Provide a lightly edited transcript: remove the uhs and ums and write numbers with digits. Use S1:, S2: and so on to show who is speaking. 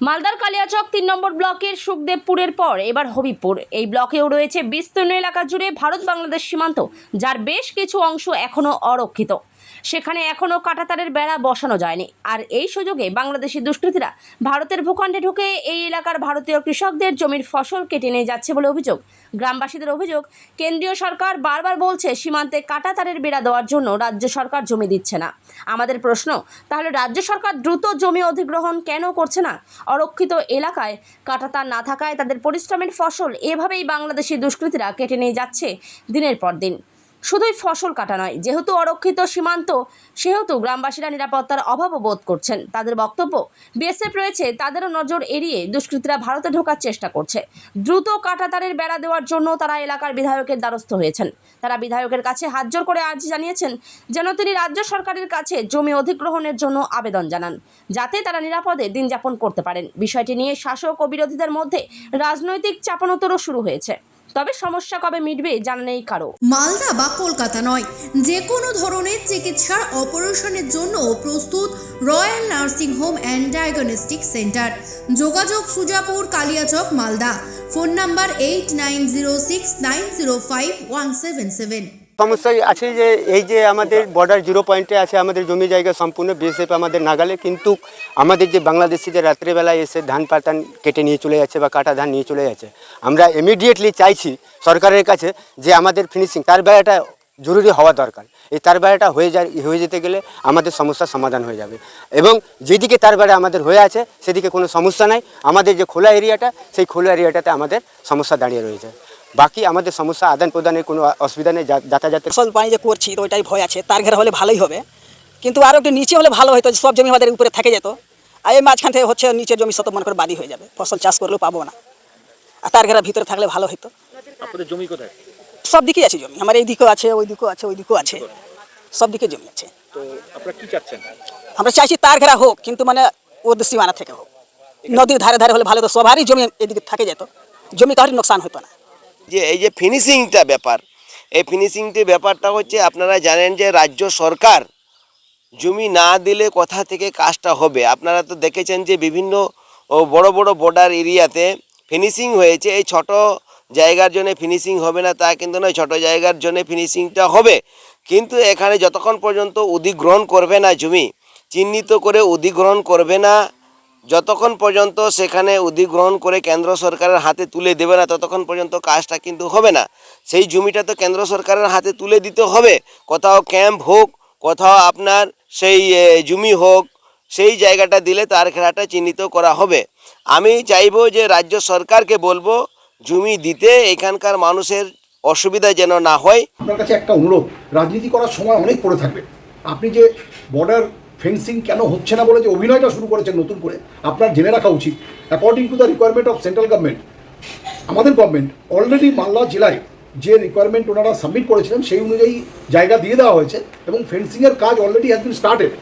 S1: মালদার কালিয়াচক ৩ নম্বর ব্লকের সুখদেবপুরের পর এবার হবিবপুর। এই ব্লকেও রয়েছে বিস্তীর্ণ এলাকা জুড়ে ভারত বাংলাদেশ সীমান্ত, যার বেশ কিছু অংশ এখনও অরক্ষিত। সেখানে এখনও কাঁটাতারের বেড়া বসানো যায়নি। আর এই সুযোগে বাংলাদেশি দুষ্কৃতীরা ভারতের ভূখণ্ডে ঢুকে এই এলাকার ভারতীয় কৃষকদের জমির ফসল কেটে নিয়ে যাচ্ছে বলে অভিযোগ। গ্রামবাসীদের অভিযোগ, কেন্দ্রীয় সরকার বারবার বলছে সীমান্তে কাঁটাতারের বেড়া দেওয়ার জন্য রাজ্য সরকার জমি দিচ্ছে না। আমাদের প্রশ্ন, তাহলে রাজ্য সরকার দ্রুত জমি অধিগ্রহণ কেন করছে না? অরক্ষিত এলাকায় কাঁটাতার না থাকায় তাদের পরিশ্রমের ফসল এভাবেই বাংলাদেশি দুষ্কৃতীরা কেটে নিয়ে যাচ্ছে দিনের পর দিন। শুধুই ফসল কাটা নয়, যেহেতু অরক্ষিত সীমান্ত সেহেতু গ্রামবাসীরা নিরাপত্তার অভাবও বোধ করছেন। তাদের বক্তব্য, বিএসএফ রয়েছে, তাদেরও নজর এড়িয়ে দুষ্কৃতীরা ভারতে ঢোকার চেষ্টা করছে। দ্রুত কাঁটাতারের বেড়া দেওয়ার জন্য তারা এলাকার বিধায়কের দ্বারস্থ হয়েছেন। তারা বিধায়কের কাছে হাতজোড় করে আর্জি জানিয়েছেন যেন তিনি রাজ্য সরকারের কাছে জমি অধিগ্রহণের জন্য আবেদন জানান, যাতে তারা নিরাপদে দিন যাপন করতে পারেন। বিষয়টি নিয়ে শাসক ও বিরোধীদের মধ্যে রাজনৈতিক চাপানোতরও শুরু হয়েছে। তবে সমস্যা কবে মিটবে জানা নেই কারো।
S2: মালদা বা কলকাতা নয়, যে কোনো ধরনের চিকিৎসার অপারেশনের জন্য প্রস্তুত Royal Nursing Home and Diagnostic Centre. যোগাযোগ সুজাপুর, কালিয়াচক, মালদা। Phone number 8906905177।
S3: সমস্যা আছে যে এই যে আমাদের বর্ডার 0 পয়েন্টে আছে আমাদের জমি জায়গা সম্পূর্ণ বিএসএফ আমাদের নাগালে, কিন্তু আমাদের যে বাংলাদেশিদের রাত্রেবেলায় এসে ধান পাতান কেটে নিয়ে চলে যাচ্ছে বা কাটা ধান নিয়ে চলে যাচ্ছে। আমরা ইমিডিয়েটলি চাইছি সরকারের কাছে যে আমাদের ফিনিশিং তার বেড়াটা জরুরি হওয়া দরকার। এই তার বেড়াটা হয়ে যেতে গেলে আমাদের সমস্যার সমাধান হয়ে যাবে, এবং যেদিকে তার বেড়া আমাদের হয়ে আছে সেদিকে কোনো সমস্যা নাই। আমাদের যে খোলা এরিয়াটা, সেই খোলা এরিয়াটাতে আমাদের সমস্যা দাঁড়িয়ে রয়েছে। বাকি আমাদের সমস্যা আদান প্রদানের কোনো অসুবিধা নেই। যাতায়াতের
S4: ফসল পানি যে করছি তো ওইটাই ভয় আছে। তার ঘেরা হলে ভালোই হবে, কিন্তু আরও একটু নিচে হলে ভালো হতো। সব জমি আমাদের উপরে থেকে যেত, আর এই মাঝখান থেকে হচ্ছে নিচের জমি শত মনে করে বাদি হয়ে যাবে, ফসল চাষ করলেও পাবো না। আর তার ঘেরা ভিতরে থাকলে ভালো হতো।
S5: আপনাদের জমি কোথায়?
S4: সব দিকেই আছে জমি, আমার এই দিকেও আছে, ওই দিকেও আছে, ওই দিকেও আছে, সব দিকে জমি আছে।
S5: তো আপনারা কি চাচ্ছেন?
S4: আমরা চাইছি তার ঘেরা হোক, কিন্তু মানে ওদের সীমানা থেকে হোক। নদীর ধারে ধারে হলে ভালো হতো, সবারই জমি এদিকে থাকে যেত, জমি কারোর নোকসান হতো না।
S6: যে এই যে ফিনিশিংটা ব্যাপার, এই ফিনিশিংটি ব্যাপারটা হচ্ছে আপনারা জানেন যে রাজ্য সরকার জমি না দিলে কোথা থেকে কাজটা হবে। আপনারা তো দেখেছেন যে বিভিন্ন বড় বড় বর্ডার এরিয়াতে ফিনিশিং হয়েছে। এই ছোট জায়গার জন্য ফিনিশিং হবে না তা কিন্তু নয়, ছোট জায়গার জন্য ফিনিশিংটা হবে। কিন্তু এখানে যতক্ষণ পর্যন্ত অধিগ্রহণ করবে না, জমি চিহ্নিত করে অধিগ্রহণ করবে না, যতক্ষণ পর্যন্ত সেখানে অধিগ্রহণ করে কেন্দ্র সরকারের হাতে তুলে দেবে না, ততক্ষণ পর্যন্ত কাজটা কিন্তু হবে না। সেই জমিটা তো কেন্দ্র সরকারের হাতে তুলে দিতে হবে। কোথাও ক্যাম্প হোক, কোথাও আপনার সেই জমি হোক, সেই জায়গাটা দিলে তার ঘেরাটা চিহ্নিত করা হবে। আমি চাইবো যে রাজ্য সরকারকে বলবো জমি দিতে, এখানকার মানুষের অসুবিধা যেন না হয়।
S7: আপনার কাছে একটা অনুরোধ, রাজনীতি করার সময় অনেক পড়ে থাকবে। আপনি যে বর্ডার ফেন্সিং কেন হচ্ছে না বলে যে অভিনয়টা শুরু করেছেন নতুন করে, আপনার জেনে রাখা উচিত। According to the requirement of central government, আমাদের গভর্নমেন্ট অলরেডি মালদা জেলায় যে রিকোয়ারমেন্ট ওনারা সাবমিট করেছিলেন সেই অনুযায়ী জায়গা দিয়ে দেওয়া হয়েছে, এবং ফেন্সিংয়ের কাজ অলরেডি হ্যাজ বিন স্টার্টেড।